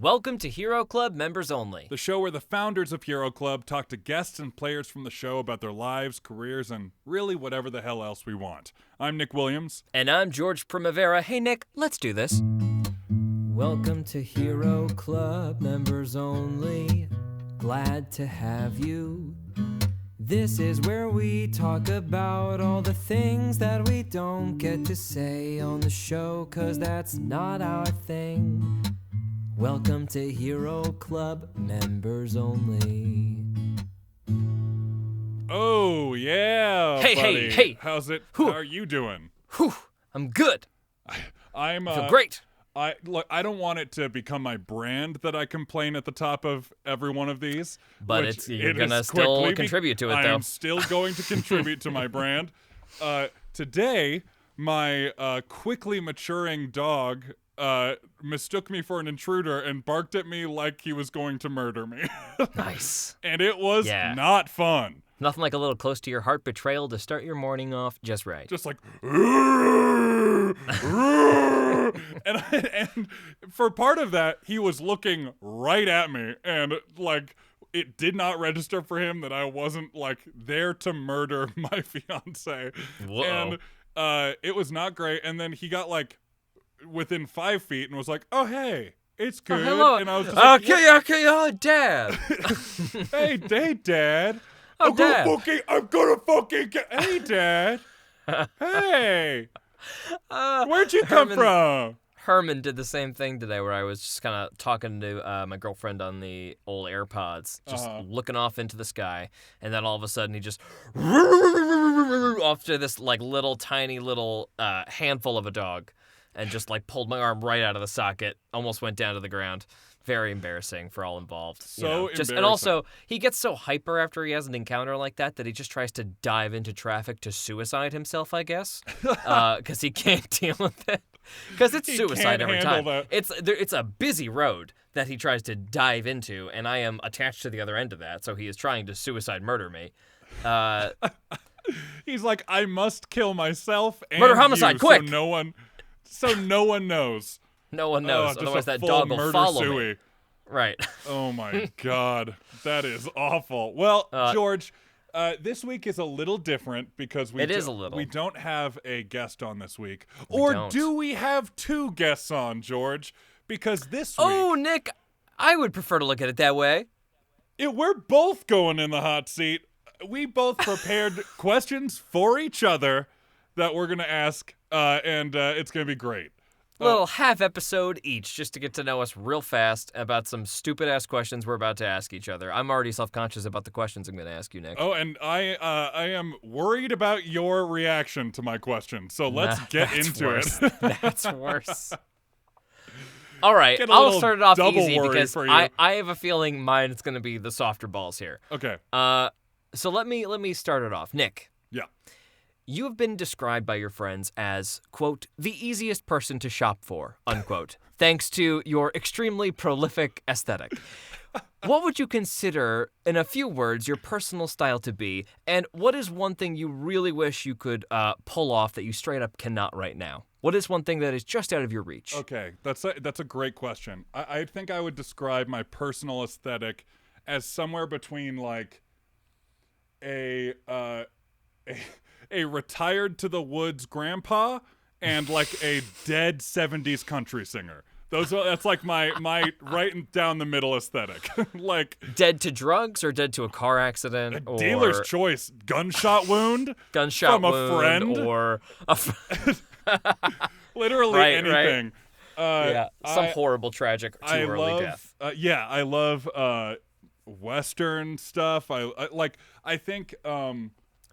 Welcome to Hero Club members only. The show where the founders of Hero Club talk to guests and players from the show about their lives, careers, and really whatever the hell else we want. I'm Nick Williams. And I'm George Primavera. Hey, Nick, let's do this. Welcome to Hero Club members only. Glad to have you. This is where we talk about all the things that we don't get to say on the show, 'cause that's not our thing. Welcome to Hero Club members only. Oh, yeah, Hey, buddy. hey. How's it? Whew. How are you doing? Whew, I'm good. I'm I feel great. I don't want it to become my brand that I complain at the top of every one of these. But you're it going to is still quickly contribute to it, I though. am still going to contribute to my brand. Today, my quickly maturing dog mistook me for an intruder and barked at me like he was going to murder me. Nice. And it was not fun. Nothing like a little close to your heart betrayal to start your morning off just right. Just like, and for part of that, he was looking right at me, and like it did not register for him that I wasn't like there to murder my fiance. Whoa. And it was not great. And then he got like within 5 feet and was like, "Oh hey, it's good." Oh, hello. And I was just like, okay, Dad. hey, Dad. Oh, Dad. I'm gonna fucking get. Hey, Dad. Hey. Where'd you come from? Herman did the same thing today, where I was just kind of talking to my girlfriend on the old AirPods, just looking off into the sky, and then all of a sudden he just off to this like little tiny little handful of a dog, and just like pulled my arm right out of the socket, almost went down to the ground. Very embarrassing for all involved. Embarrassing. And also, he gets so hyper after he has an encounter like that he just tries to dive into traffic to suicide himself, I guess, because he can't deal with it. Because it's suicide every time. That. It's a busy road that he tries to dive into, and I am attached to the other end of that, so he is trying to suicide murder me. He's like, I must kill myself and murder homicide, you, quick! So no one knows. No one knows, Just otherwise a that full dog will murder follow suey. me. Right. Oh my God, that is awful. Well, George, this week is a little different because we don't have a guest on this week. Do we have two guests on, George? Because this week... Oh, Nick, I would prefer to look at it that way. We're both going in the hot seat. We both prepared questions for each other that we're going to ask, and it's going to be great. Little half episode each, just to get to know us real fast about some stupid ass questions we're about to ask each other. I'm already self-conscious about the questions I'm going to ask you, Nick. Oh, and I am worried about your reaction to my question. So let's get into it. That's worse. All right, I'll start it off easy because I have a feeling mine is going to be the softer balls here. Okay. So let me start it off, Nick. Yeah. You have been described by your friends as, quote, the easiest person to shop for, unquote, thanks to your extremely prolific aesthetic. What would you consider, in a few words, your personal style to be, and what is one thing you really wish you could pull off that you straight up cannot right now? What is one thing that is just out of your reach? Okay, that's a great question. I think I would describe my personal aesthetic as somewhere between, like, a retired to the woods grandpa and like a dead 70s country singer. That's like my right down the middle aesthetic. Like dead to drugs or dead to a car accident or dealer's choice, gunshot wound from a friend or literally anything. Right. Some horrible tragic too early death. I love Western stuff. I think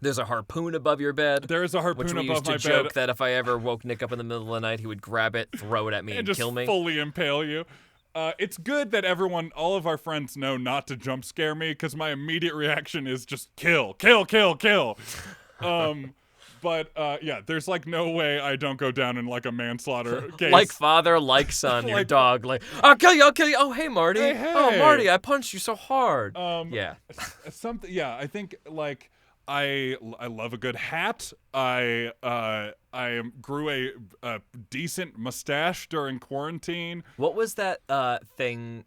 there's a harpoon above your bed. There is a harpoon above my bed. Which we used to joke that if I ever woke Nick up in the middle of the night, he would grab it, throw it at me, and kill me. And just fully impale you. It's good that all of our friends know not to jump scare me, because my immediate reaction is just kill. But there's like no way I don't go down in like a manslaughter case. Like father, like son, your dog. Like, I'll kill you. Oh, hey, Marty. Hey. Oh, Marty, I punched you so hard. I think like I love a good hat. I grew a decent mustache during quarantine. What was that thing?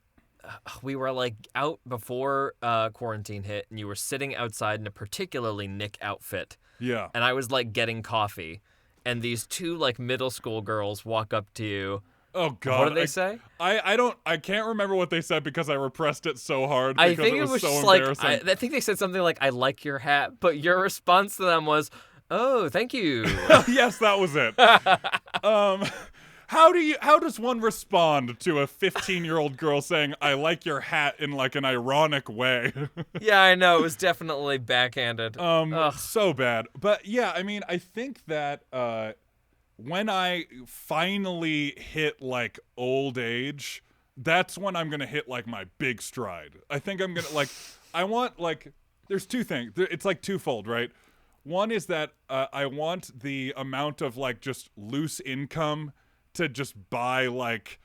We were like out before quarantine hit, and you were sitting outside in a particularly Nick outfit. Yeah. And I was like getting coffee, and these two like middle school girls walk up to you. Oh God! What did they say? I can't remember what they said because I repressed it so hard. I because think it was so just embarrassing. like I think they said something like, "I like your hat," but your response to them was, "Oh, thank you." Yes, that was it. How does one respond to a 15-year-old girl saying, "I like your hat" in like an ironic way? Yeah, I know, it was definitely backhanded. So bad. But yeah, I mean, I think that when I finally hit like old age, that's when I'm gonna hit like my big stride. I think I'm gonna like, I want like, there's two things. It's like twofold, right? One is that I want the amount of like just loose income to just buy like,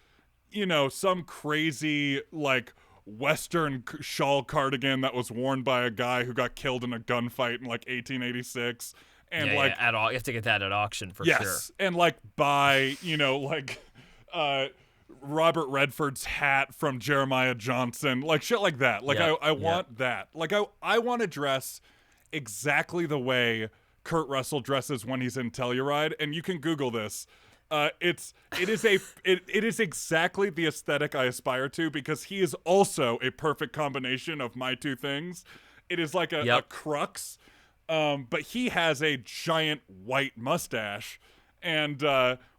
you know, some crazy like Western shawl cardigan that was worn by a guy who got killed in a gunfight in like 1886. And you have to get that at auction for sure. Yes, and like buy, you know, like Robert Redford's hat from Jeremiah Johnson, like shit like that. Like I want that. Like I want to dress exactly the way Kurt Russell dresses when he's in Telluride, and you can Google this. It is exactly the aesthetic I aspire to because he is also a perfect combination of my two things. It is like a crux. But he has a giant white mustache, and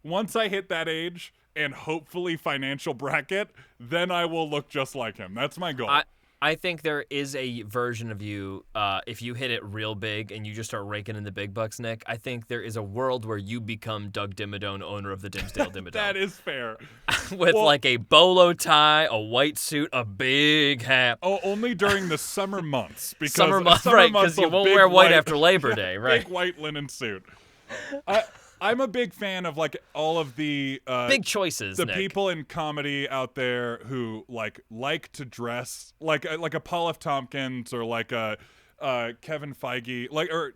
once I hit that age and hopefully financial bracket, then I will look just like him. That's my goal. I think there is a version of you, if you hit it real big and you just start raking in the big bucks, Nick, I think there is a world where you become Doug Dimmadome, owner of the Dimsdale Dimmadome. That is fair. With like a bolo tie, a white suit, a big hat. Oh, only during the summer months. Because summer months, right, because you won't wear white after Labor Day, right? Big white linen suit. I'm a big fan of like all of the big choices. The Nick. People in comedy out there who like to dress like a Paul F. Tompkins or like a Kevin Feige, like or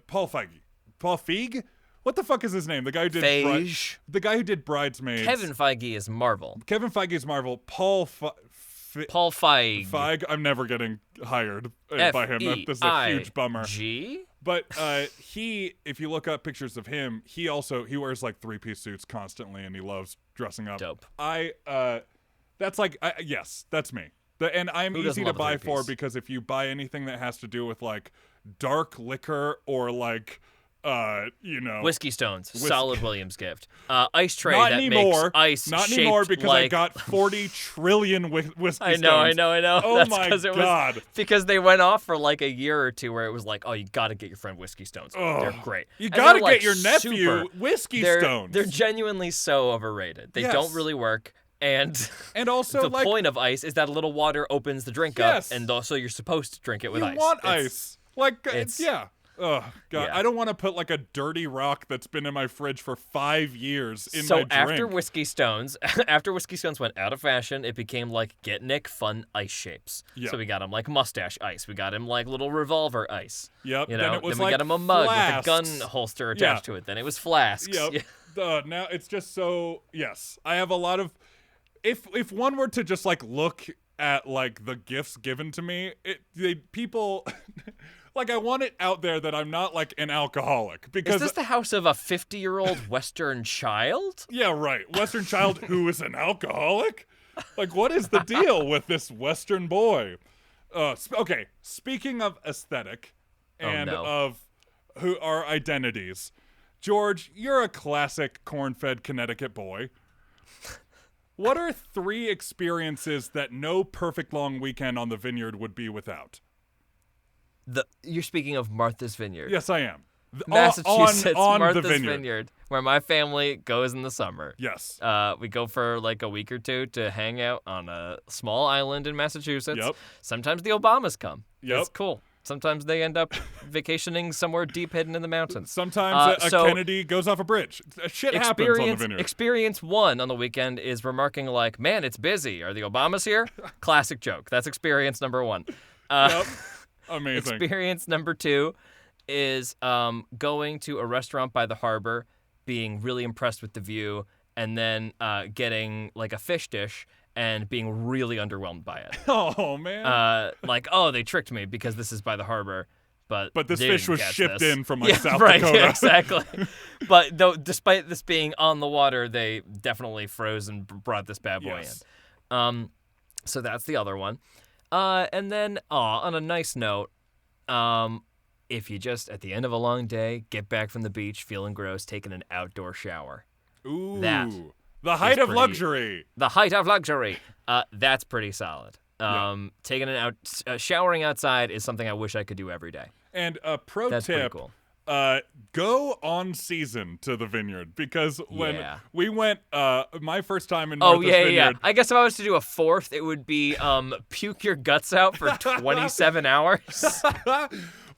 Paul Feig. What the fuck is his name? The guy who did the guy who did Bridesmaids. Kevin Feige is Marvel. Paul Feig. Feig. I'm never getting hired by him. This is a huge bummer. But he, if you look up pictures of him, he wears like 3-piece suits constantly, and he loves dressing up. Dope. That's like, yes, that's me. And I'm easy to buy for because if you buy anything that has to do with like dark liquor or like, you know, Whiskey Stones, solid Williams gift. Ice tray not that anymore. Makes ice. Not anymore because I got 40 trillion Whiskey Stones. I know. Oh That's my God. Because they went off for like a year or two where it was like, oh, you got to get your friend Whiskey Stones. Oh, they're great. You got to get your nephew Whiskey Stones. They're genuinely so overrated. They don't really work. And also the point of ice is that a little water opens the drink up, and also you're supposed to drink it with ice. You want ice. Like, yeah. Oh, God. Yeah. I don't want to put, like, a dirty rock that's been in my fridge for 5 years in my drink. So after Whiskey Stones went out of fashion, it became, like, get Nick fun ice shapes. Yep. So we got him, like, mustache ice. We got him, like, little revolver ice. Yep. You know? Then we got him a mug flasks. with a gun holster attached to it. Then it was flasks. Yep. Now it's just so, yes. I have a lot of... If one were to just, like, look at, like, the gifts given to me, people... Like, I want it out there that I'm not, like, an alcoholic. Because is this the house of a 50-year-old Western child? Yeah, right. Western child who is an alcoholic? Like, what is the deal with this Western boy? Okay, speaking of aesthetic and of who our identities, George, you're a classic corn-fed Connecticut boy. What are 3 experiences that no perfect long weekend on the vineyard would be without? You're speaking of Martha's Vineyard. Yes, I am. Massachusetts, on Martha's the Vineyard, where my family goes in the summer. Yes. We go for like a week or two to hang out on a small island in Massachusetts. Yep. Sometimes the Obamas come. Yep. It's cool. Sometimes they end up vacationing somewhere deep hidden in the mountains. Sometimes a Kennedy goes off a bridge. Shit happens on the vineyard. Experience 1 on the weekend is remarking like, man, it's busy. Are the Obamas here? Classic joke. That's experience number 1. Yep. Amazing. Experience number 2 is going to a restaurant by the harbor, being really impressed with the view, and then getting like a fish dish and being really underwhelmed by it. Oh, man. They tricked me because this is by the harbor. But this fish was shipped in from South right, Dakota. Yeah, exactly. But despite this being on the water, they definitely froze and brought this bad boy in. So that's the other one. And then, on a nice note, if you just, at the end of a long day, get back from the beach feeling gross, taking an outdoor shower. Ooh. The height of luxury. The height of luxury. That's pretty solid. Showering outside is something I wish I could do every day. And a pro tip, cool. Go on season to the vineyard, because when we went, my first time in Martha's Vineyard. Yeah. I guess if I was to do a fourth, it would be puke your guts out for 27 hours.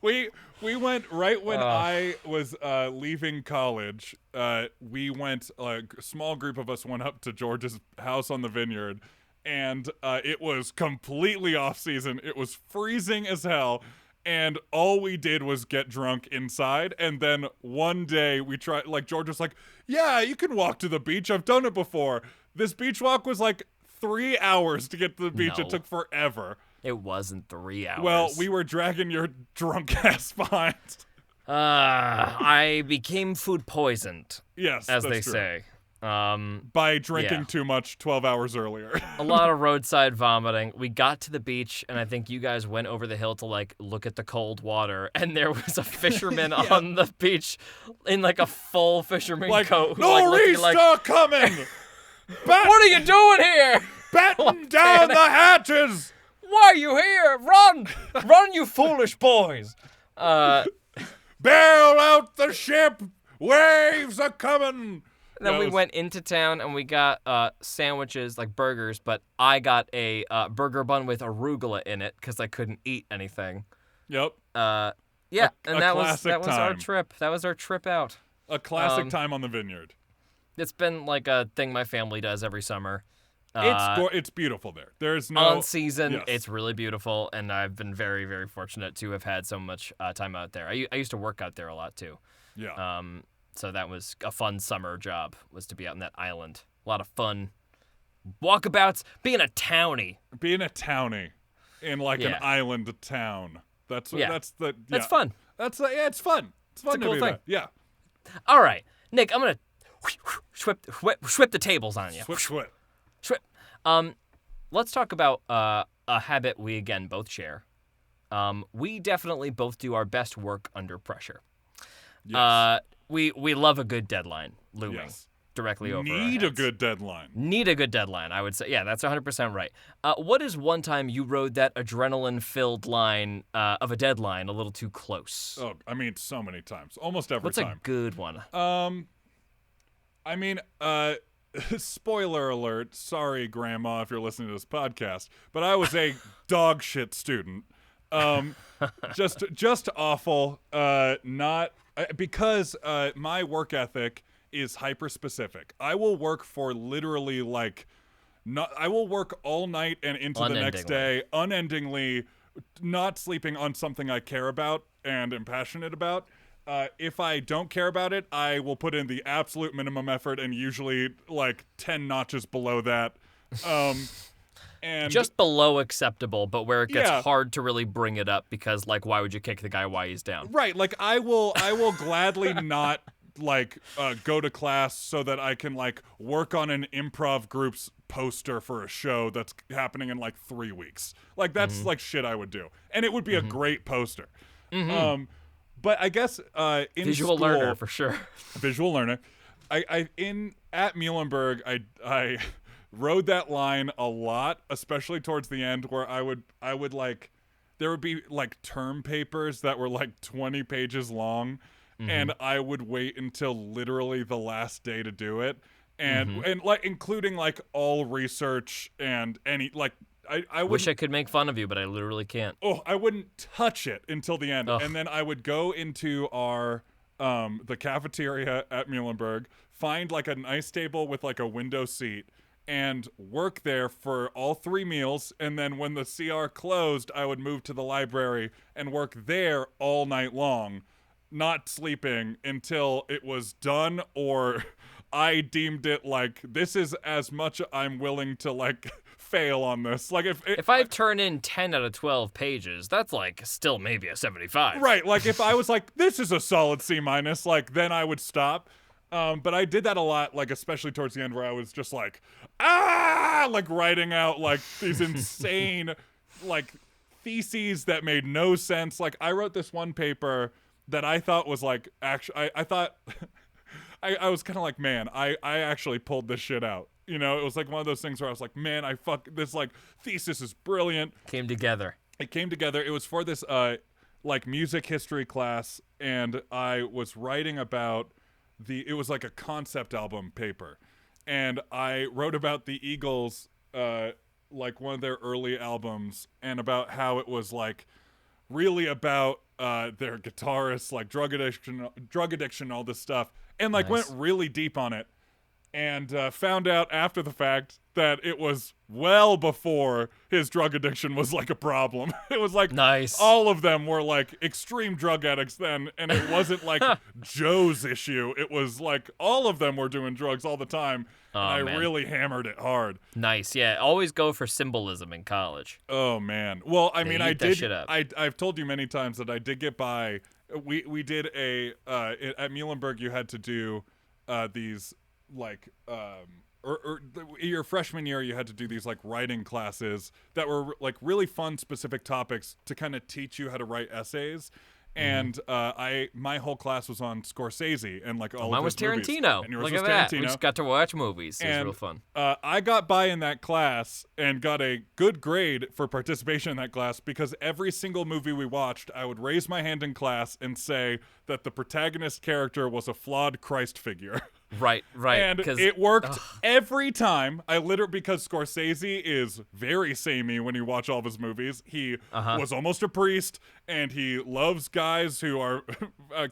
We went right when I was leaving college. We went, a small group of us went up to George's house on the vineyard, and it was completely off season. It was freezing as hell, and all we did was get drunk inside. And then one day we tried, George was like, yeah, you can walk to the beach. I've done it before. This beach walk was 3 hours to get to the beach. No. It took forever. It wasn't 3 hours. Well, we were dragging your drunk ass behind. I became food poisoned. Yes, as they true. Say. By drinking too much 12 hours earlier. A lot of roadside vomiting. We got to the beach, and I think you guys went over the hill to look at the cold water, and there was a fisherman on the beach in a full fisherman coat. Nor'easter coming! What are you doing here? Batten down the hatches! Why are you here? Run! Run, you foolish boys! Bail out the ship! Waves are coming! Then we went into town and we got sandwiches, burgers, but I got a burger bun with arugula in it because I couldn't eat anything. Yep. And that was our trip. That was our trip out. A classic time on the vineyard. It's been a thing my family does every summer. It's beautiful there. There's no on season. Yes. It's really beautiful, and I've been very, very fortunate to have had so much time out there. I used to work out there a lot too. Yeah. So that was a fun summer job, was to be out in that island. A lot of fun walkabouts, being a townie. Being a townie in an island town. That's fun. That's fun. It's fun. It's fun to cool do thing. That. Yeah. All right, Nick, I'm gonna swip the tables on you. Swip. Let's talk about a habit we again both share. We definitely both do our best work under pressure. Yes. We love a good deadline looming directly over our heads. Need a good deadline, I would say. Yeah, that's 100% right. What is one time you rode that adrenaline-filled line of a deadline a little too close? Oh, I mean, so many times. Almost every time. What's a good one? Spoiler alert. Sorry, Grandma, if you're listening to this podcast, but I was a dog shit student. Just awful. Because my work ethic is hyper specific. I will work for literally I will work all night and into the next day, unendingly, not sleeping on something I care about and am passionate about. If I don't care about it, I will put in the absolute minimum effort, and usually 10 notches below that. And just below acceptable, but where it gets hard to really bring it up because, why would you kick the guy while he's down? Right. I will gladly not go to class so that I can work on an improv group's poster for a show that's happening in 3 weeks. That's shit I would do, and it would be a great poster. Mm-hmm. But I guess in visual school, learner for sure. Visual learner. At Muhlenberg, I rode that line a lot, especially towards the end, where I would there would be term papers that were 20 pages long, and I would wait until literally the last day to do it, and including all research and any I wish I could make fun of you, but I literally can't. Oh, I wouldn't touch it until the end. Ugh. And then I would go into our the cafeteria at Muhlenberg, find a nice table with a window seat, and work there for all 3 meals. And then when the CR closed, I would move to the library and work there all night long not sleeping until it was done, or I deemed it like, this is as much I'm willing to like fail on this. Like if I turn in 10 out of 12 pages, that's like still maybe a 75. Right. Like if I was like, this is a solid C-, like then I would stop. But I did that a lot, like especially towards the end, where I was just like, like writing out like these insane like theses that made no sense. Like I wrote this one paper that I thought was like, actually, I thought I was kind of like, man, I actually pulled this shit out. You know, it was like one of those things where I was like, man, this like thesis is brilliant. Came together. It came together. It was for this like music history class, and I was writing about it was like a concept album paper, and I wrote about the Eagles, like one of their early albums, and about how it was like really about their guitarists, like drug addiction, all this stuff, and like Nice. went really deep on it, and found out after the fact that it was well before his drug addiction was like a problem. It was like nice. All of them were like extreme drug addicts then, and it wasn't like Joe's issue. It was like all of them were doing drugs all the time, and I really hammered it hard. Nice, yeah. Always go for symbolism in college. Oh man. Well, I mean, I did. Shit up. I've told you many times that I did get by. We did at Muhlenberg. You had to do these like your freshman year, you had to do these like writing classes that were like really fun specific topics to kind of teach you how to write essays. And my whole class was on Scorsese and like all mine of was his movies. Tarantino. And yours Look was at that. Tarantino. We just got to watch movies. It was real fun. I got by in that class and got a good grade for participation in that class because every single movie we watched, I would raise my hand in class and say that the protagonist character was a flawed Christ figure. Right. And it worked every time. Because Scorsese is very samey when you watch all of his movies. He was almost a priest, and he loves guys who are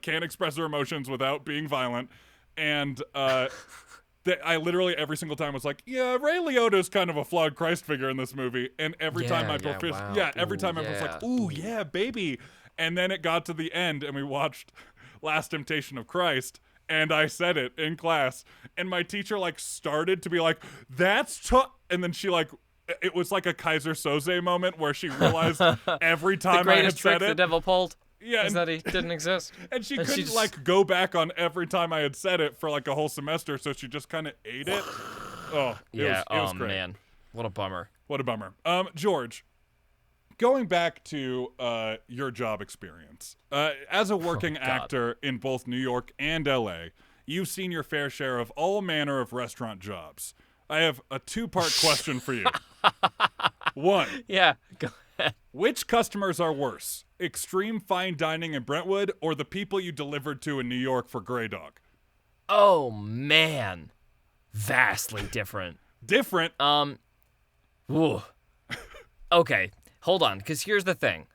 can't express their emotions without being violent. And I literally every single time was like, yeah, Ray Liotta's kind of a flawed Christ figure in this movie. And every time I was like, ooh, yeah, baby. And then it got to the end, and we watched Last Temptation of Christ. And I said it in class, and my teacher like started to be like, that's tough. And then she like, it was like a Kaiser Soze moment where she realized every time I had said it. The devil pulled. Yeah. Is that he didn't exist. And she couldn't like go back on every time I had said it for like a whole semester. So she just kind of ate it. It was great. Man. What a bummer. George, going back to your job experience, as a working actor in both New York and LA, you've seen your fair share of all manner of restaurant jobs. I have a two-part question for you. One. Yeah, go ahead. Which customers are worse, extreme fine dining in Brentwood or the people you delivered to in New York for Grey Dog? Oh, man. Vastly different. Different? Ooh. Okay. Hold on, because here's the thing.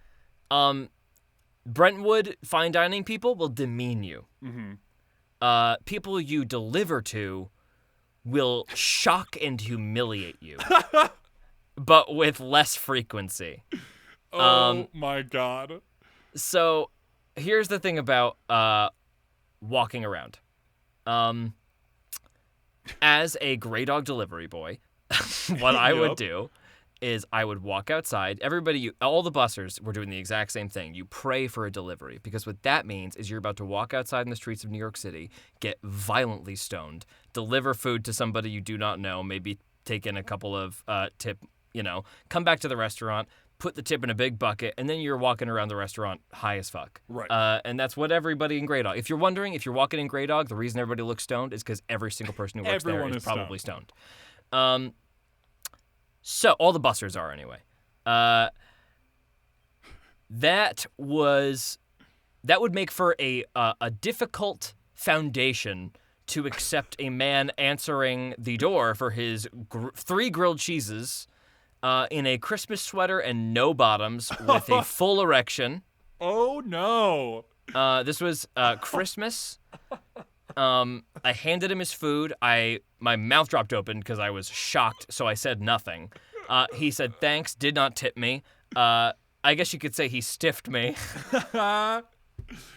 Brentwood fine dining people will demean you. Mm-hmm. People you deliver to will shock and humiliate you, but with less frequency. Oh, my God. So here's the thing about walking around. As a Grey Dog delivery boy, what I would do is I would walk outside. All the bussers were doing the exact same thing. You pray for a delivery, because what that means is you're about to walk outside in the streets of New York City, get violently stoned, deliver food to somebody you do not know, maybe take in a couple of tip, come back to the restaurant, put the tip in a big bucket, and then you're walking around the restaurant high as fuck. Right. And that's what everybody in Grey Dog. If you're wondering, if you're walking in Grey Dog, the reason everybody looks stoned is because every single person who works there is probably stoned. So all the bussers are anyway. That would make for a difficult foundation to accept a man answering the door for his 3 grilled cheeses in a Christmas sweater and no bottoms with a full erection. Oh no! This was Christmas. I handed him his food. My mouth dropped open because I was shocked, so I said nothing. He said thanks, did not tip me. I guess you could say he stiffed me.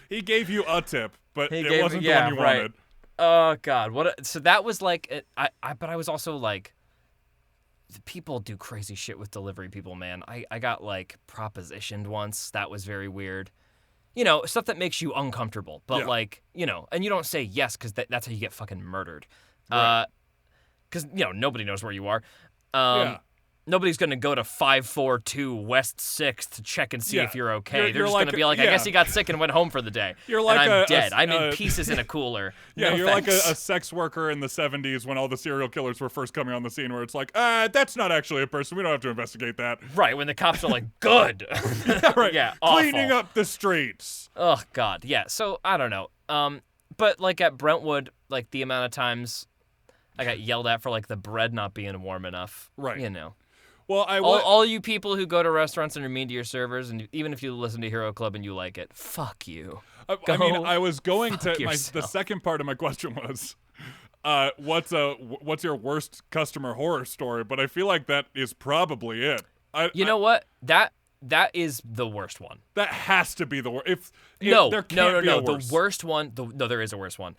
He gave you a tip, but it wasn't the one you wanted. Oh God! So that was like, but I was also like, people do crazy shit with delivery people, man. I got like propositioned once. That was very weird. You know, stuff that makes you uncomfortable, but like, you know, and you don't say yes because that's how you get fucking murdered. Right. Because you know nobody knows where you are. Nobody's going to go to 542 West 6th to check and see if you're okay. They're just going to be like, I guess he got sick and went home for the day. You're like and I'm dead. I'm in pieces in a cooler. Yeah, no you're thanks. like a sex worker in the 70s when all the serial killers were first coming on the scene where it's like, that's not actually a person. We don't have to investigate that. Right, when the cops are like, good. Right. Yeah, awful. Cleaning up the streets. Oh, God. Yeah, so I don't know. But like at Brentwood, like the amount of times I got yelled at for like the bread not being warm enough. Right. You know. Well, all you people who go to restaurants and are mean to your servers, and even if you listen to Hero Club and you like it, fuck you. I mean, I was going to the second part of my question was, what's your worst customer horror story? But I feel like that is probably it. You know what? That is the worst one. That has to be the worst. No. The worst one. No, there is a worse one.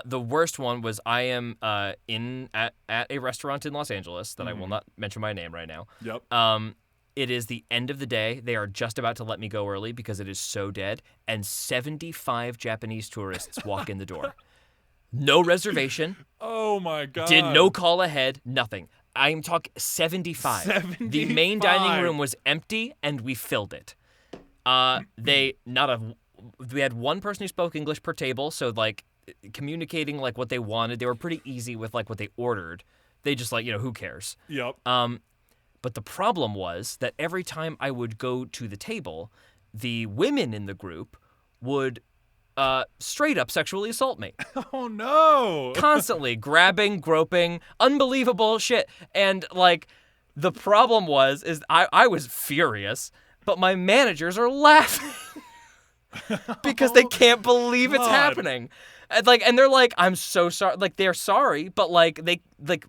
The worst one was I am at a restaurant in Los Angeles that I will not mention my name right now. Yep. It is the end of the day. They are just about to let me go early because it is so dead. And 75 Japanese tourists walk in the door. No reservation. Oh, my God. Did no call ahead. Nothing. I'm talking 75. 75. The main dining room was empty, and we filled it. We had one person who spoke English per table, so like communicating like what they wanted. They were pretty easy with like what they ordered. They just like, who cares? Yep. But the problem was that every time I would go to the table, the women in the group would straight up sexually assault me. Oh, no. Constantly grabbing, groping, unbelievable shit. And like the problem is I was furious, but my managers are laughing because they can't believe it's happening. And they're like, I'm so sorry. Like, they're sorry, but like,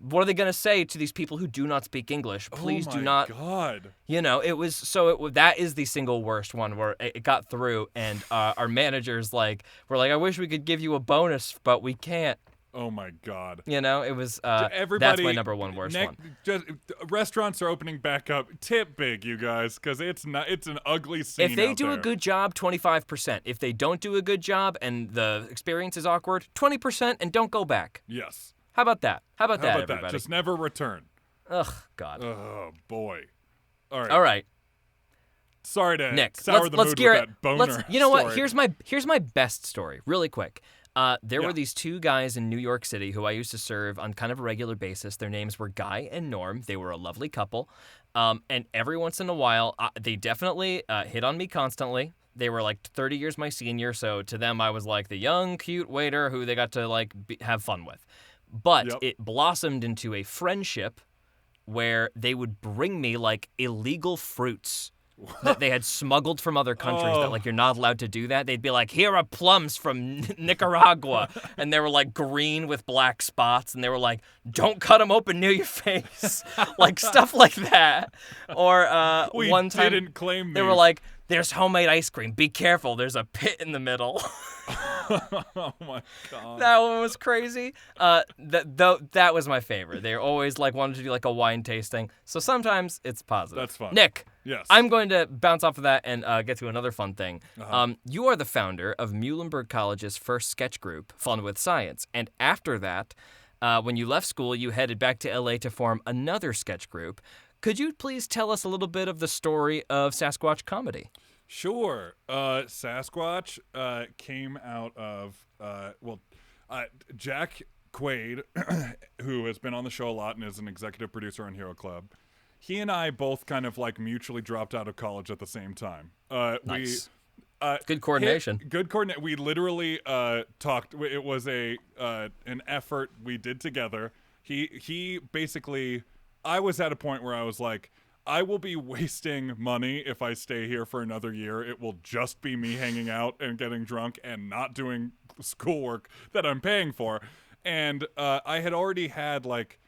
what are they gonna say to these people who do not speak English? Please do not. Oh my God. That is the single worst one where it got through, and our managers were like, I wish we could give you a bonus, but we can't. Oh my God. It was that's my number one worst one. Restaurants are opening back up. Tip big, you guys, because it's an ugly scene. If they do a good job, 25%. If they don't do a good job and the experience is awkward, 20%, and don't go back. Yes. How about that? How about that, everybody? Just never return. Ugh, God. Oh boy. All right. Sorry to Nick, sour the mood with that boner. You know story. what? Here's my best story, really quick. There were these two guys in New York City who I used to serve on kind of a regular basis. Their names were Guy and Norm. They were a lovely couple. And every once in a while, they definitely hit on me constantly. They were like 30 years my senior, so to them I was like the young, cute waiter who they got to like have fun with. But it blossomed into a friendship where they would bring me like illegal fruits that they had smuggled from other countries that, like, you're not allowed to do that. They'd be like, here are plums from Nicaragua. And they were, like, green with black spots. And they were like, don't cut them open near your face. Like, stuff like that. Or one time didn't claim they were like, there's homemade ice cream. Be careful. There's a pit in the middle. Oh, my God. That one was crazy. That was my favorite. They always, like, wanted to do, like, a wine tasting. So sometimes it's positive. That's fun. Nick. Yes. I'm going to bounce off of that and get to another fun thing. Uh-huh. You are the founder of Muhlenberg College's first sketch group, Fun with Science. And after that, when you left school, you headed back to LA to form another sketch group. Could you please tell us a little bit of the story of Sasquatch comedy? Sure. Sasquatch came out of, Jack Quaid, who has been on the show a lot and is an executive producer on Hero Club. He and I both kind of like mutually dropped out of college at the same time. Nice. Good coordination. Good coordination. We literally talked. It was an effort we did together. He basically, I was at a point where I was like, I will be wasting money if I stay here for another year. It will just be me hanging out and getting drunk and not doing schoolwork that I'm paying for. And I had already had like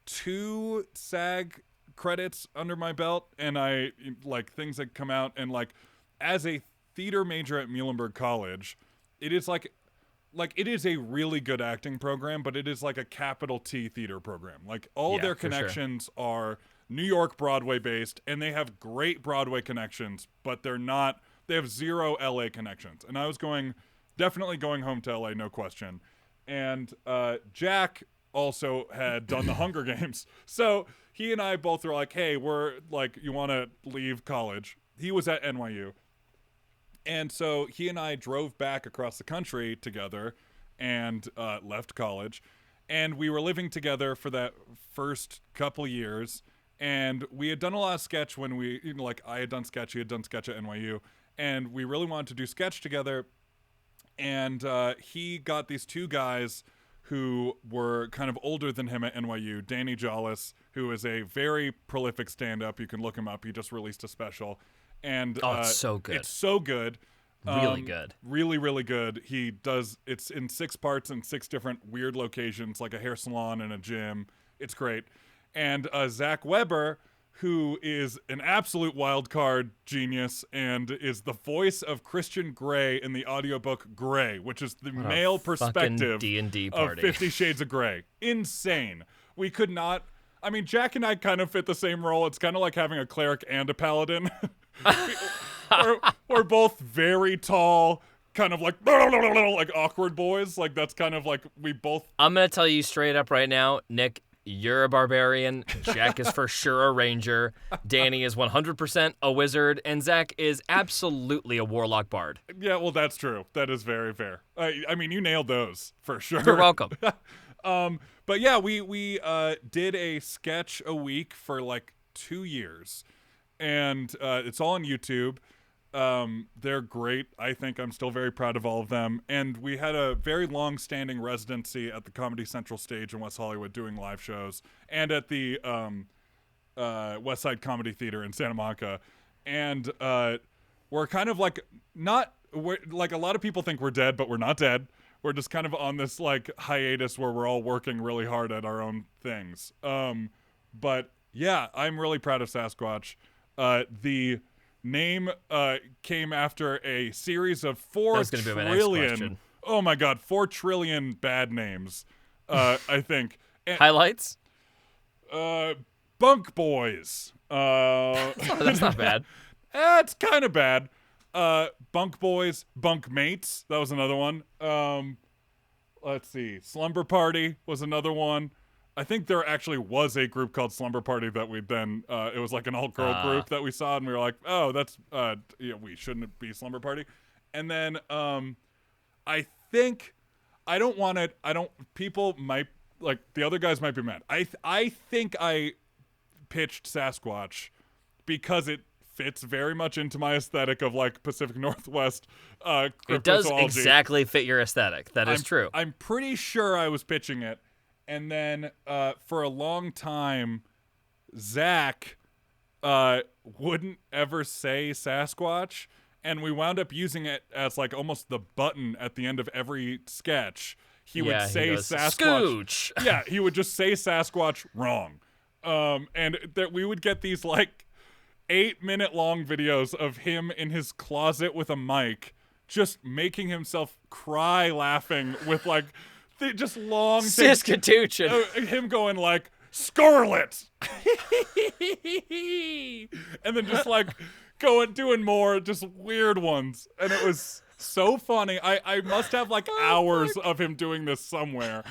2 SAG credits under my belt, and I like things that come out, and like as a theater major at Muhlenberg College. It is like it is a really good acting program, but it is like a capital T theater program. Like all their connections are New York Broadway based, and they have great Broadway connections, but they have zero LA connections. And I was definitely going home to LA, no question. And Jack also had done the Hunger Games. So he and I both were like, hey, we're like, you want to leave college? He was at NYU. And so he and I drove back across the country together and left college. And we were living together for that first couple years. And we had done a lot of sketch when I had done sketch, he had done sketch at NYU. And we really wanted to do sketch together. And he got these two guys who were kind of older than him at NYU. Danny Jollis, who is a very prolific stand-up. You can look him up. He just released a special. And it's so good. It's so good. Really good. Really, really good. It's in 6 parts in 6 different weird locations, like a hair salon and a gym. It's great. And Zach Weber, who is an absolute wild card genius and is the voice of Christian Grey in the audiobook Grey, which is the male perspective D&D of 50 Shades of Grey. Insane. We could not... I mean, Jack and I kind of fit the same role. It's kind of like having a cleric and a paladin. we're both very tall, kind of like awkward boys. Like that's kind of like we both... I'm going to tell you straight up right now, Nick, you're a barbarian. Jack is for sure a ranger. Danny is 100% a wizard. And Zach is absolutely a warlock bard. Yeah, well, that's true. That is very fair. I mean, you nailed those for sure. You're welcome. But yeah, we did a sketch a week for like 2 years. And it's all on YouTube. They're great. I think I'm still very proud of all of them. And we had a very long-standing residency at the Comedy Central stage in West Hollywood doing live shows, and at the West Side Comedy Theater in Santa Monica. And we're kind of like like a lot of people think we're dead, but we're not dead. We're just kind of on this like hiatus where we're all working really hard at our own things. But yeah, I'm really proud of Sasquatch. The name came after a series of 4 trillion. Oh my God, 4 trillion bad names. I think. Highlights? Bunk Boys. That's not bad. It's kind of bad. Bunk Boys, Bunk Mates. That was another one. Let's see. Slumber Party was another one. I think there actually was a group called Slumber Party that we then, it was like an all-girl group that we saw, and we were like, oh, that's, we shouldn't be Slumber Party. And then I think, people might, like, the other guys might be mad. I think I pitched Sasquatch because it fits very much into my aesthetic of, like, Pacific Northwest cryptozoology. It does exactly fit your aesthetic. That is true. I'm pretty sure I was pitching it. And then for a long time, Zach wouldn't ever say Sasquatch, and we wound up using it as like almost the button at the end of every sketch. He would say Sasquatch. Scooch. Yeah, he would just say Sasquatch wrong. And that we would get these like 8-minute long videos of him in his closet with a mic, just making himself cry laughing with like... just long Saskatoon. Him going like Scarlet, and then just like doing more just weird ones, and it was so funny. I must have like hours of him doing this somewhere.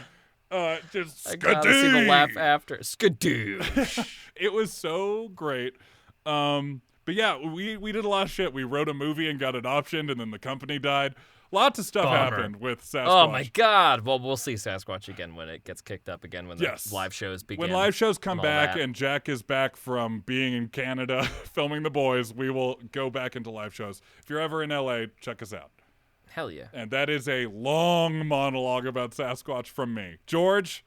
Just I gotta see the laugh after skadoosh. It was so great. But yeah, we did a lot of shit. We wrote a movie and got it optioned, and then the company died. Lots of stuff happened with Sasquatch. Oh my God. Well, we'll see Sasquatch again when it gets kicked up again, when the live shows begin. When live shows come back and Jack is back from being in Canada filming The Boys, we will go back into live shows. If you're ever in LA, check us out. Hell yeah. And that is a long monologue about Sasquatch from me. George?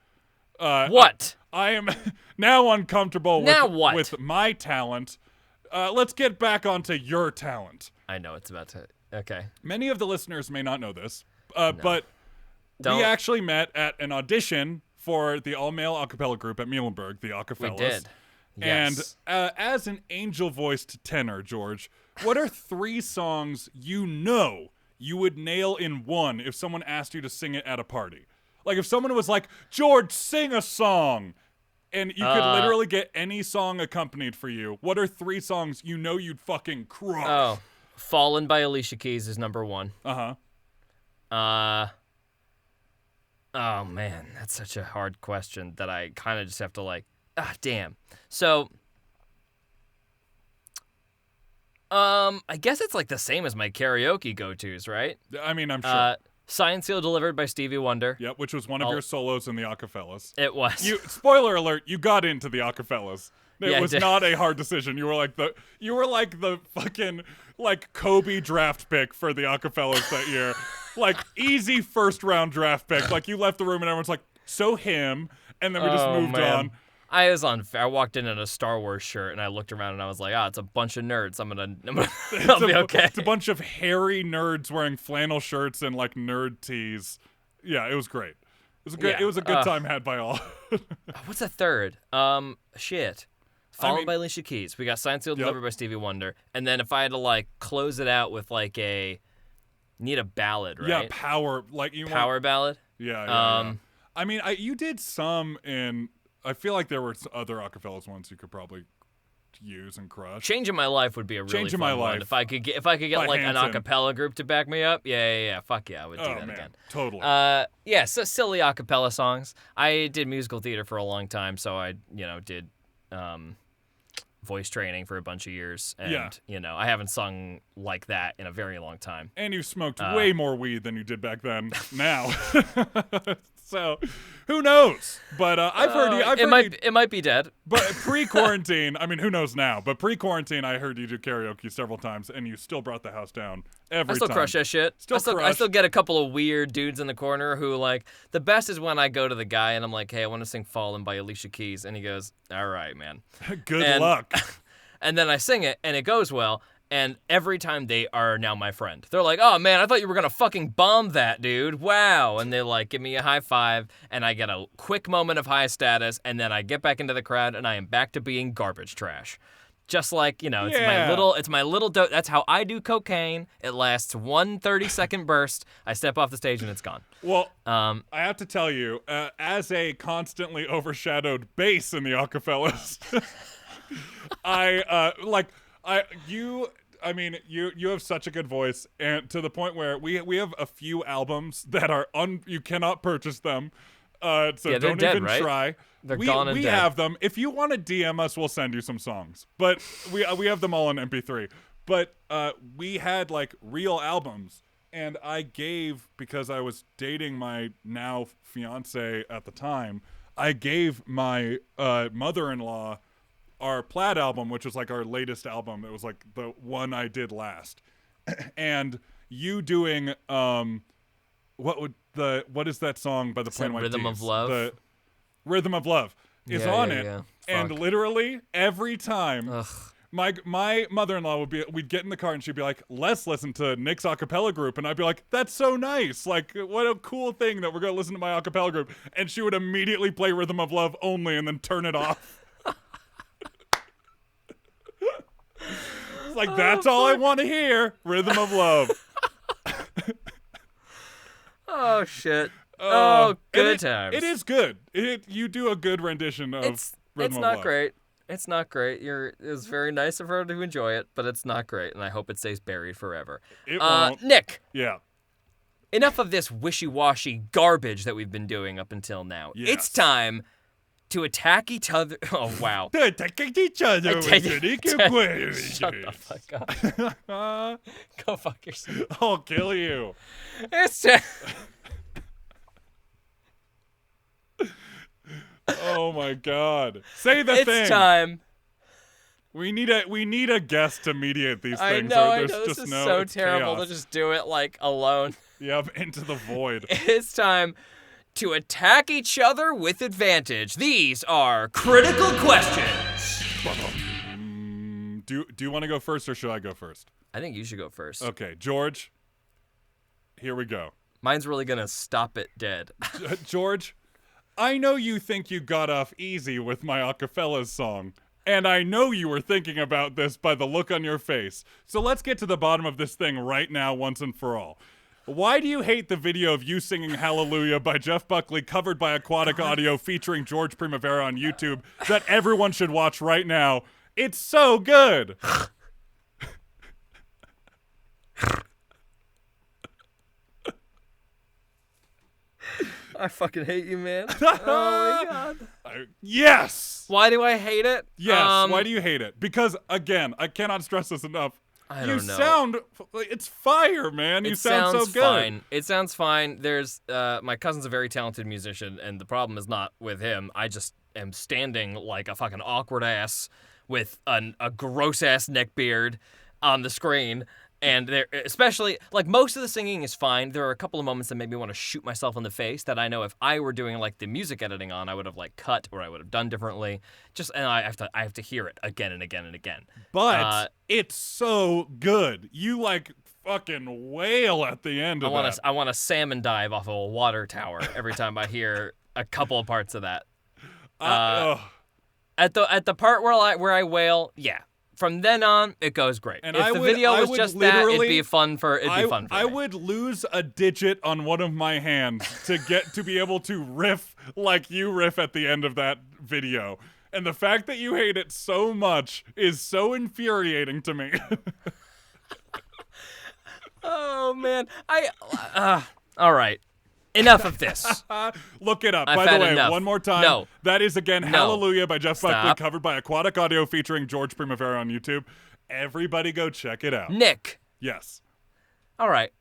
What? I am now uncomfortable with my talent. Let's get back onto your talent. I know it's about to... Okay. Many of the listeners may not know this, but we actually met at an audition for the all-male a cappella group at Muhlenberg, the Acafellas. We did. Yes. And as an angel-voiced tenor, George, what are 3 songs you would nail in one if someone asked you to sing it at a party? Like, if someone was like, George, sing a song, and you could literally get any song accompanied for you, what are 3 songs you'd fucking crush? Oh, Fallen by Alicia Keys is number 1. Uh-huh. Oh, man, that's such a hard question that I kind of just have to, damn. So, I guess it's, the same as my karaoke go-tos, right? I mean, I'm sure. Signed, Sealed, Delivered by Stevie Wonder. Yep, which was one of your solos in the acapellas. It was. Spoiler alert, you got into the acapellas. It was not a hard decision. You were like the fucking Kobe draft pick for the acapellas that year. Easy first round draft pick. You left the room and everyone's like, so him, and then we just moved on. I walked in a Star Wars shirt and I looked around and I was like, it's a bunch of nerds. I'll be okay. It's a bunch of hairy nerds wearing flannel shirts and nerd tees. Yeah, it was great. It was a good time had by all. What's a third? Shit. Fallen by Alicia Keys. We got Signed, Sealed, Delivered by Stevie Wonder. And then if I had to close it out with need a ballad, right? Yeah, power ballad. Yeah. I mean, you did some in. I feel like there were other acapellas ones you could probably use and crush. Changing My Life would be a really fun one. If I could get an acapella group to back me up, yeah. Fuck yeah, I would do that again. Totally. So silly acapella songs. I did musical theater for a long time, so I did voice training for a bunch of years, and I haven't sung like that in a very long time. And you smoked way more weed than you did back then. Now. So, who knows? But I've heard it might be dead. But pre-quarantine, I mean, who knows now? But pre-quarantine, I heard you do karaoke several times, and you still brought the house down every time. I still crush that shit. I still get a couple of weird dudes in the corner who the best is when I go to the guy and I'm like, hey, I want to sing Fallen by Alicia Keys, and he goes, all right, man. Good luck. And then I sing it, and it goes well. And every time they are now my friend. They're like, oh, man, I thought you were going to fucking bomb that, dude. Wow. And they give me a high five, and I get a quick moment of high status, and then I get back into the crowd, and I am back to being garbage trash. Just it's my little dose. That's how I do cocaine. It lasts 1 30-second burst. I step off the stage, and it's gone. Well, I have to tell you, as a constantly overshadowed bass in the acapellas, you have such a good voice, and to the point where we have a few albums that are you cannot purchase them. So don't dead, even right? try. They're gone and we dead. have them. If you want to DM us, we'll send you some songs. But we have them all on MP3. But we had real albums, and I gave, because I was dating my now fiance at the time, I gave my mother-in-law our Plaid album, which was our latest album. It was the one I did last. And you doing what is that song by the Plain White Rhythm T's? of Love? The Rhythm of Love is on it. Yeah. And literally every time my mother-in-law we'd get in the car and she'd be like, let's listen to Nick's acapella group, and I'd be like, that's so nice, what a cool thing that we're gonna listen to my acapella group. And she would immediately play Rhythm of Love only and then turn it off. That's all I want to hear. Rhythm of Love. Oh, shit. Good times. It is good. You do a good rendition of Rhythm of Love. It's not great. It's not great. It was very nice of her to enjoy it, but it's not great, and I hope it stays buried forever. It won't. Nick. Yeah. Enough of this wishy-washy garbage that we've been doing up until now. Yes. It's time to attack each other. Oh, wow. To attack each other with unique ways. Shut the fuck up. Go fuck yourself. I'll kill you. It's time. Oh my God. Say the thing. It's time. We need a guest to mediate these things. I know. This is so terrible chaos. to just do it alone. Yep, into the void. It's time to attack each other with advantage. These are critical questions. Do you want to go first, or should I go first? I think you should go first. Okay, George. Here we go. Mine's really gonna stop it dead. George, I know you think you got off easy with my acapellas song. And I know you were thinking about this by the look on your face. So let's get to the bottom of this thing right now, once and for all. Why do you hate the video of you singing Hallelujah by Jeff Buckley covered by Aquatic Audio featuring George Primavera on YouTube that everyone should watch right now? It's so good. I fucking hate you, man. Oh, my God. Yes! Why do I hate it? Yes, why do you hate it? Because, again, I cannot stress this enough. I don't know. It's fire, man. You sound so good. Fine. It sounds fine. There's, my cousin's a very talented musician, and the problem is not with him. I just am standing like a fucking awkward ass with a gross ass neck beard on the screen. And there, especially, like, most of the singing is fine. There are a couple of moments that made me want to shoot myself in the face that I know if I were doing, like, the music editing on, I would have, like, cut or I would have done differently. And I have to hear it again and again and again. But it's so good. You, like, fucking wail at the end of that. I want to salmon dive off of a water tower every time I hear a couple of parts of that. At the part where I wail, yeah. From then on, it goes great. And if the video was just that, it'd be fun for me. I would lose a digit on one of my hands to be able to riff like you riff at the end of that video. And the fact that you hate it so much is so infuriating to me. Oh, man. All right. Enough of this. Look it up. By the way, enough. One more time. No. That is, again, No. Hallelujah by Jeff Buckley, Stop. covered by Aquatic Audio featuring George Primavera on YouTube. Everybody go check it out. Nick. Yes. All right.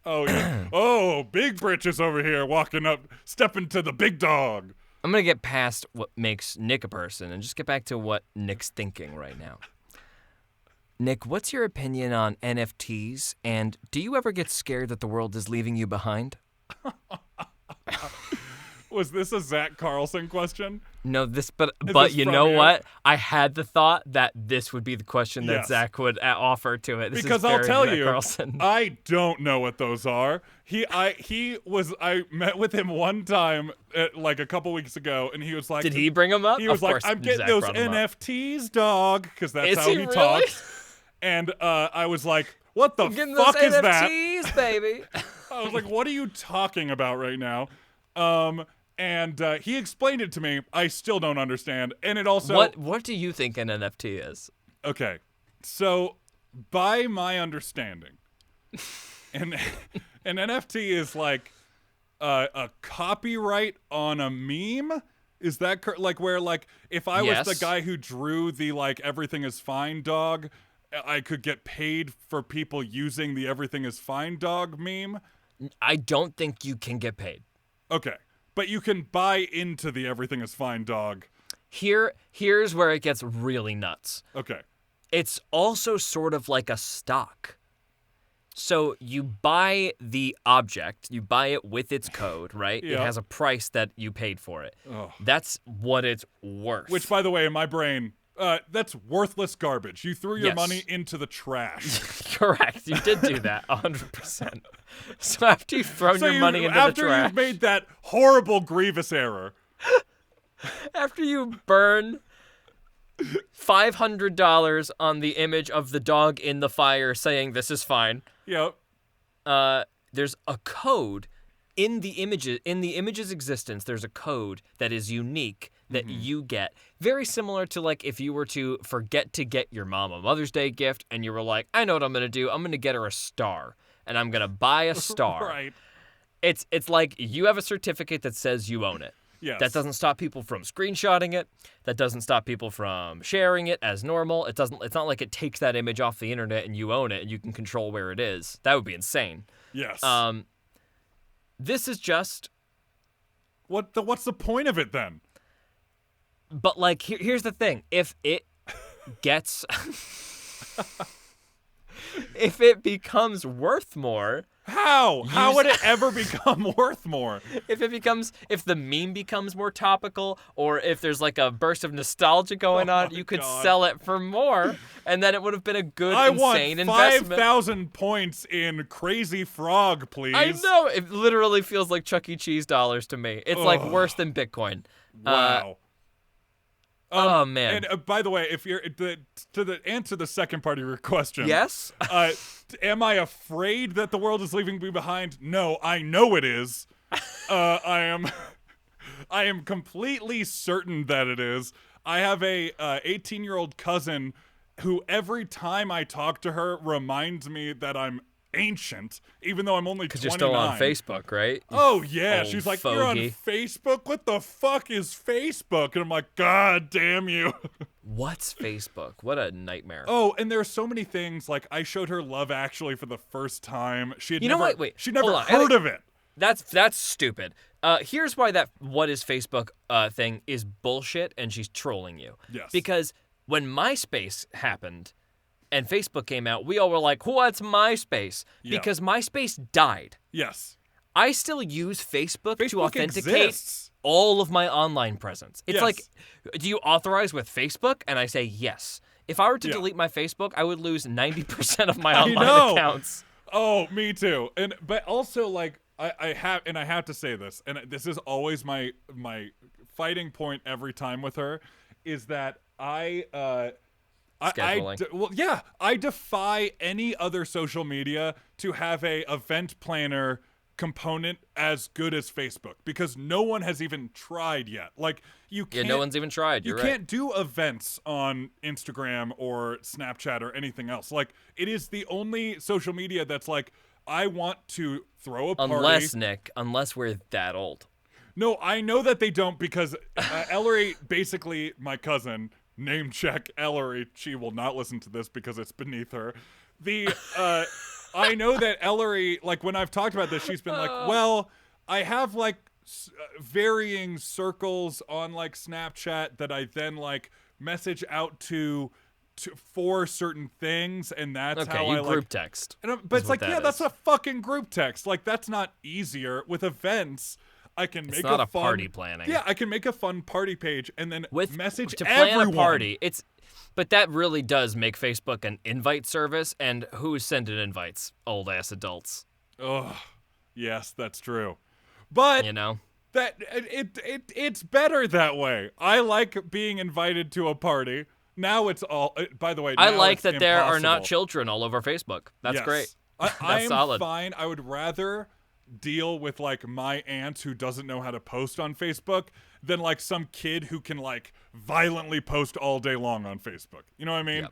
Oh, yeah. Oh, Big Britches over here walking up, stepping to the big dog. I'm going to get past what makes Nick a person and just get back to what Nick's thinking right now. Nick, what's your opinion on NFTs, and do you ever get scared that the world is leaving you behind? Was this a Zach Carlson question? No, but you know what? I had the thought that this would be the question that Zach would offer to it. Because I'll tell you, Carlson. I don't know what those are. I met with him one time, like a couple weeks ago, and he was like, did he bring them up? He was like, I'm getting those NFTs, dog, because that's how he talks. And I was like, what the fuck is that? NFTs, baby. I was like, what are you talking about right now? And he explained it to me. I still don't understand. And it also... What do you think an NFT is? Okay. So, by my understanding, an NFT is like a copyright on a meme. Is that like where, like, if I was the guy who drew the, like, everything is fine dog, I could get paid for people using the everything is fine dog meme? I don't think you can get paid. Okay. But you can buy into the everything is fine dog. Here's where it gets really nuts. Okay. It's also sort of like a stock. So you buy the object, you buy it with its code, right? Yeah. It has a price that you paid for it. Oh. That's what it's worth. Which, by the way, in my brain, that's worthless garbage. You threw your money into the trash. Correct. You did do that, 100%. So after you've thrown your money into the trash. After you've made that horrible, grievous error. After you burn $500 on the image of the dog in the fire saying this is fine. Yep. There's a code in the image's existence. There's a code that is unique that you get. Very similar to, like, if you were to forget to get your mom a Mother's Day gift and you were like, I know what I'm going to do. I'm going to get her a star and I'm going to buy a star. Right. It's like you have a certificate that says you own it. Yes. That doesn't stop people from screenshotting it. That doesn't stop people from sharing it as normal. It's not like it takes that image off the internet and you own it and you can control where it is. That would be insane. Yes. This is just... What's the point of it then? But, like, here's the thing. If it gets... if it becomes worth more... How? How would it ever become worth more? If the meme becomes more topical, or if there's like a burst of nostalgia going on, you could sell it for more, and then it would have been a good, insane investment. I want 5,000 points in Crazy Frog, please. I know. It literally feels like Chuck E. Cheese dollars to me. It's like worse than Bitcoin. Wow. Oh man! And by the way, if you're to answer the second part of your question, yes. Am I afraid that the world is leaving me behind? No, I know it is. I am completely certain that it is. I have a 18-year-old cousin who every time I talk to her reminds me that I'm ancient, even though I'm only 29. Because you're still on Facebook, right? Oh, yeah. She's like, fogey. You're on Facebook? What the fuck is Facebook? And I'm like, God damn you. What's Facebook? What a nightmare. Oh, and there are so many things. Like, I showed her Love Actually for the first time. She'd never heard of it. That's stupid. Here's why that what is Facebook thing is bullshit, and she's trolling you. Yes. Because when MySpace happened and Facebook came out, we all were like, what's MySpace? Yeah. Because MySpace died. Yes. I still use Facebook to authenticate all of my online presence. It's like, do you authorize with Facebook? And I say yes. If I were to delete my Facebook, I would lose 90% of my online accounts. Oh, me too. But also, like, I have to say this, and this is always my fighting point every time with her, is that I defy any other social media to have a event planner component as good as Facebook, because no one has even tried yet. Like, you can't. Yeah, no one's even tried. You can't do events on Instagram or Snapchat or anything else. Like, it is the only social media that's like, I want to throw a party. Unless we're that old. No, I know that they don't, because Ellery, basically my cousin, name check Ellery. She will not listen to this because it's beneath her. I know that Ellery, like, when I've talked about this, she's been like, well, I have, like, varying circles on, like, Snapchat that I then, like, message out to for certain things, and that's how I, like, group text. But it's like, that's a fucking group text. Like, that's not easier. With events, I can make a party planning. Yeah, I can make a fun party page and then message to everyone. Plan a party. But that really does make Facebook an invite service, and who's sending invites? Old ass adults. Ugh. Yes, that's true. But that it's better that way. I like being invited to a party. Now it's all. By the way, I like that there are not children all over Facebook. That's great. I'm solid. Fine. I would rather deal with, like, my aunt who doesn't know how to post on Facebook than, like, some kid who can, like, violently post all day long on Facebook. You know what I mean?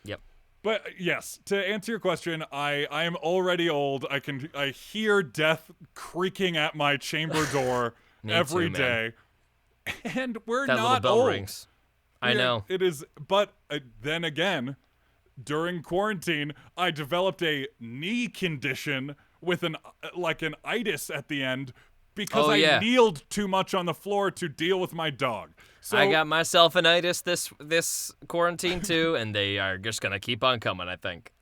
Yep. But yes, to answer your question, I am already old. I hear death creaking at my chamber door every day, and we're that not little bell old. Rings. I know it is. But then again, during quarantine, I developed a knee condition with an itis at the end because I kneeled too much on the floor to deal with my dog. So I got myself an itis this quarantine too, and they are just gonna keep on coming. I think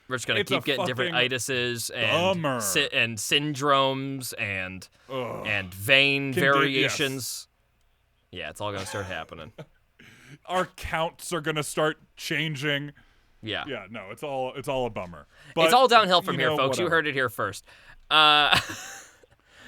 we're just gonna keep getting different itises and syndromes and vein variations. Yes. Yeah, it's all gonna start happening. Our counts are gonna start changing. Yeah. Yeah, no, it's all a bummer. But, it's all downhill from here, folks. Whatever. You heard it here first.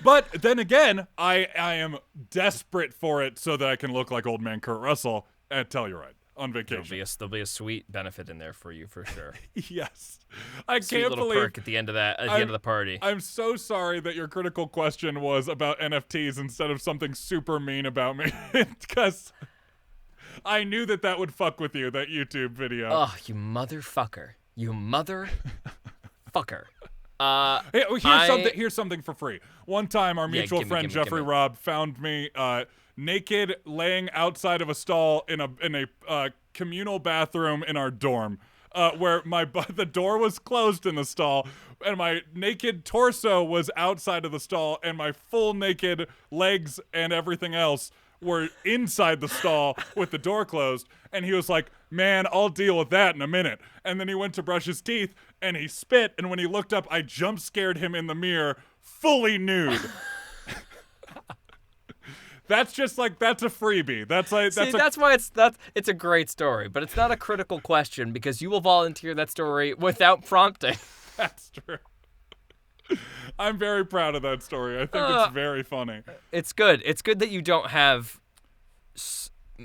But then again, I am desperate for it so that I can look like old man Kurt Russell at Telluride on vacation. There'll be a sweet benefit in there for you for sure. Yes. I sweet can't little believe perk at the end of that end of the party. I'm so sorry that your critical question was about NFTs instead of something super mean about me, because I knew that would fuck with you, that YouTube video. Oh, you motherfucker. You motherfucker. Here's something for free. One time, our mutual friend Jeffrey Robb found me naked, laying outside of a stall in a communal bathroom in our dorm, where the door was closed in the stall, and my naked torso was outside of the stall, and my full naked legs and everything else were inside the stall with the door closed. And he was like, man, I'll deal with that in a minute. And then he went to brush his teeth and he spit, and when he looked up, I jump scared him in the mirror fully nude. That's a freebie. That's why it's a great story, but it's not a critical question because you will volunteer that story without prompting. That's true. I'm very proud of that story. I think it's very funny. It's good. It's good that you don't have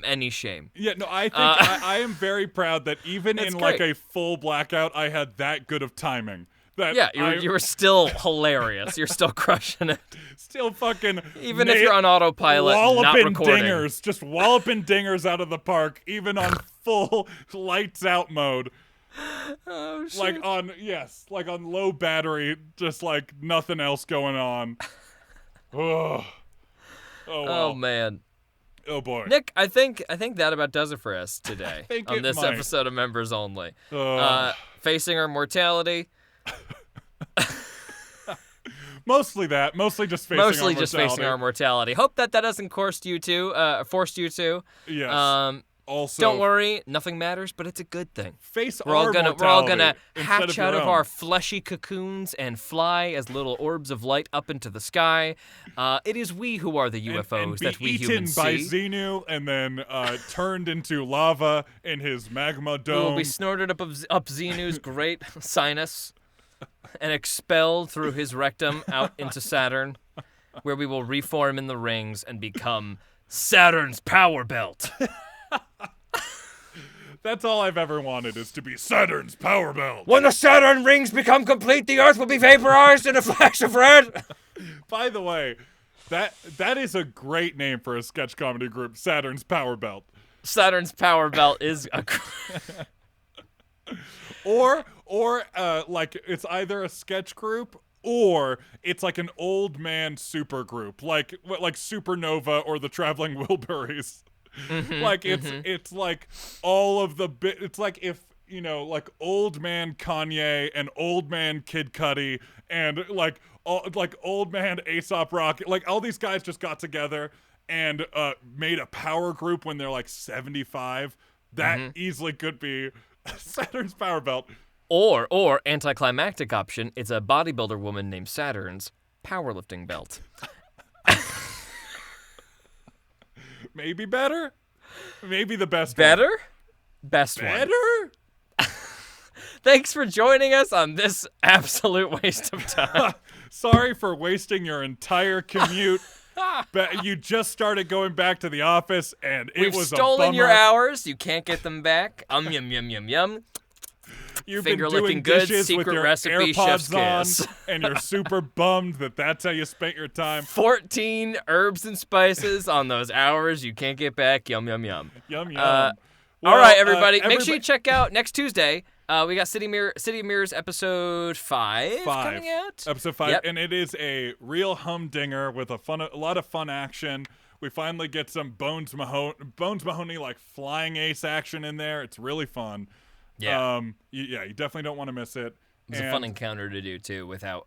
any shame. Yeah, no, I think I am very proud that even in great. like a full blackout, I had that good of timing. That You were still hilarious. You're still crushing it. Still fucking even if you're on autopilot, not recording. Dingers, just walloping dingers out of the park, even on full lights out mode. Oh shit. Like on low battery, just like nothing else going on. Oh well. Oh man. Oh boy. Nick, I think that about does it for us today on this episode of Members Only. Facing our mortality. Mostly just facing our mortality. Hope that doesn't forced you to. Yes. Also, don't worry, nothing matters, but it's a good thing. We're all gonna hatch out of our fleshy cocoons and fly as little orbs of light up into the sky. It is we who are the UFOs and that we humans see. Eaten by Xenu and then turned into lava in his magma dome. We will be snorted up Xenu's great sinus and expelled through his rectum out into Saturn, where we will reform in the rings and become Saturn's power belt. That's all I've ever wanted, is to be Saturn's power belt. When the Saturn rings become complete, the Earth will be vaporized in a flash of red. By the way, that is a great name for a sketch comedy group, Saturn's Power Belt. Saturn's Power Belt is a... or like it's either a sketch group or it's like an old man super group, like Supernova or the Traveling Wilburys. Like it's like all of the it's like if like old man Kanye and old man Kid Cudi and like old man Aesop Rock, like all these guys just got together and made a power group when they're like 75. That easily could be Saturn's Power Belt. Or anticlimactic option, it's a bodybuilder woman named Saturn's powerlifting belt. Maybe better? Maybe the best Better? one. Best one. Better? Thanks for joining us on this absolute waste of time. Sorry for wasting your entire commute. But you just started going back to the office, and it was a bummer. We've stolen your hours. You can't get them back. Yum, yum, yum, yum. You've Finger been doing licking good, dishes secret with your recipe, chef's AirPods kiss. on, and you're super bummed that's how you spent your time. 14 herbs and spices on those hours you can't get back. Yum, yum, yum. Yum, yum. All right, everybody. Make sure you check out next Tuesday. We got City of Mirrors episode 5 coming out. Episode 5, and it is a real humdinger with a lot of fun action. We finally get some Bones Mahoney like flying ace action in there. It's really fun. Yeah. You definitely don't want to miss it. It's a fun encounter to do too. Without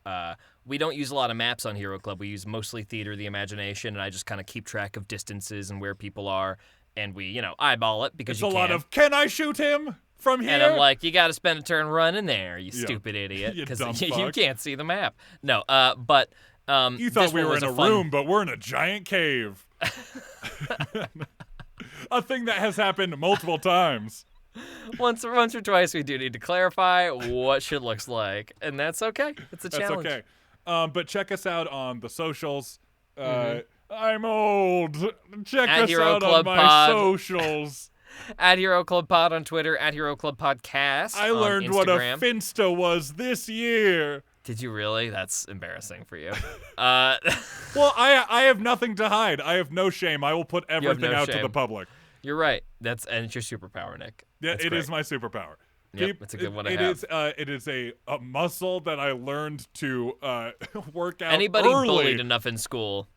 we don't use a lot of maps on Hero Club. We use mostly Theater of the Imagination, and I just kind of keep track of distances and where people are, and we eyeball it because it's a lot of can I shoot him from here? And I'm like, you got to spend a turn running there, you stupid idiot, because you can't see the map. No, but you thought we were in a room, but we're in a giant cave. A thing that has happened multiple times. Once or twice, we do need to clarify what shit looks like, and that's okay. It's a challenge. That's okay. But check us out on the socials. I'm old. Check at us Hero out Club on my Pod. Socials. At Hero Club Pod on Twitter. At Hero Club Podcast. I learned on what a Instagram. Finsta was this year. Did you really? That's embarrassing for you. Well, I have nothing to hide. I have no shame. I will put everything out to the public. You're right. And it's your superpower, Nick. Yeah, it is my superpower. Yep, it's a good one to have. It is a muscle that I learned to work out Anybody early. bullied enough in school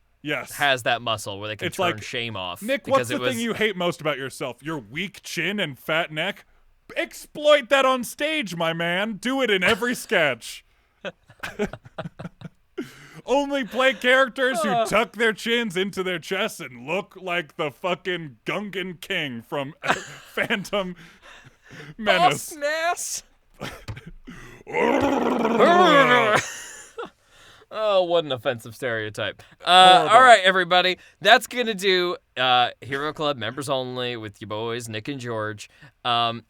has that muscle where they can turn shame off. Nick, what's the thing you hate most about yourself? Your weak chin and fat neck? Exploit that on stage, my man. Do it in every sketch. Only play characters who tuck their chins into their chests and look like the fucking Gungan King from Phantom Menace. Nass. Oh, what an offensive stereotype. All right, everybody. That's going to do Hero Club Members Only with your boys, Nick and George. Tune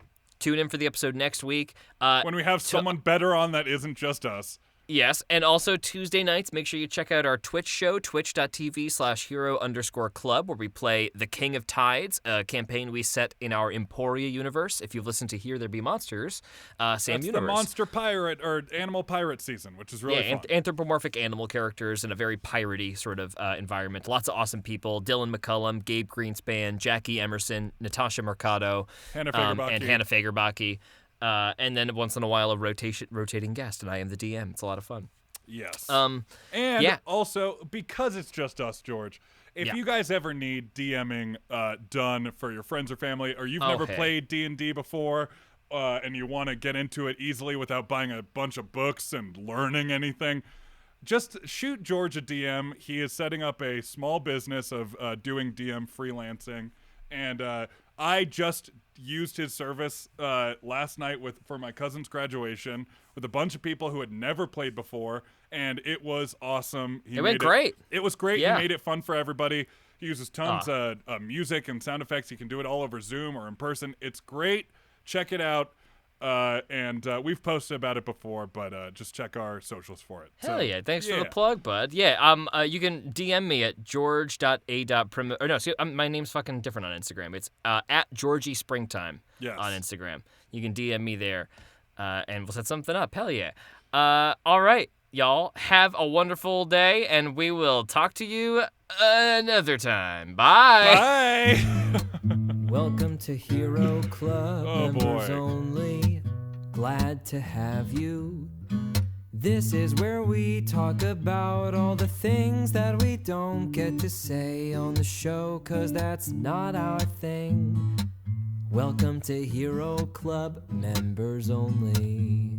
in for the episode next week. When we have someone better on that isn't just us. Yes, and also Tuesday nights, make sure you check out our Twitch show, twitch.tv/hero_club, where we play The King of Tides, a campaign we set in our Emporia universe. If you've listened to Here There Be Monsters, same That's universe. The monster pirate or animal pirate season, which is really fun. Anthropomorphic animal characters in a very piratey sort of environment. Lots of awesome people. Dylan McCullum, Gabe Greenspan, Jackie Emerson, Natasha Mercado, and Hannah Fagerbaki. And then once in a while a rotating guest, and I am the DM. It's a lot of fun. Yes. And also, because it's just us, George, if you guys ever need DMing done for your friends or family, or you've never played D&D before, and you want to get into it easily without buying a bunch of books and learning anything, just shoot George a DM. He is setting up a small business of doing DM freelancing, and I just used his service last night for my cousin's graduation with a bunch of people who had never played before, and it was awesome. It went great. It was great. Yeah. He made it fun for everybody. He uses tons of music and sound effects. You can do it all over Zoom or in person. It's great. Check it out. And we've posted about it before, but just check our socials for it. Hell yeah. Thanks for the plug, bud. Yeah, you can DM me at george.a.prim... Or no, see, my name's fucking different on Instagram. It's at Georgie Springtime on Instagram. You can DM me there, and we'll set something up. Hell yeah. All right, y'all. Have a wonderful day, and we will talk to you another time. Bye. Bye. Welcome to Hero Club, members only. Glad to have you. This is where we talk about all the things that we don't get to say on the show, 'cause that's not our thing. Welcome to Hero Club, members only.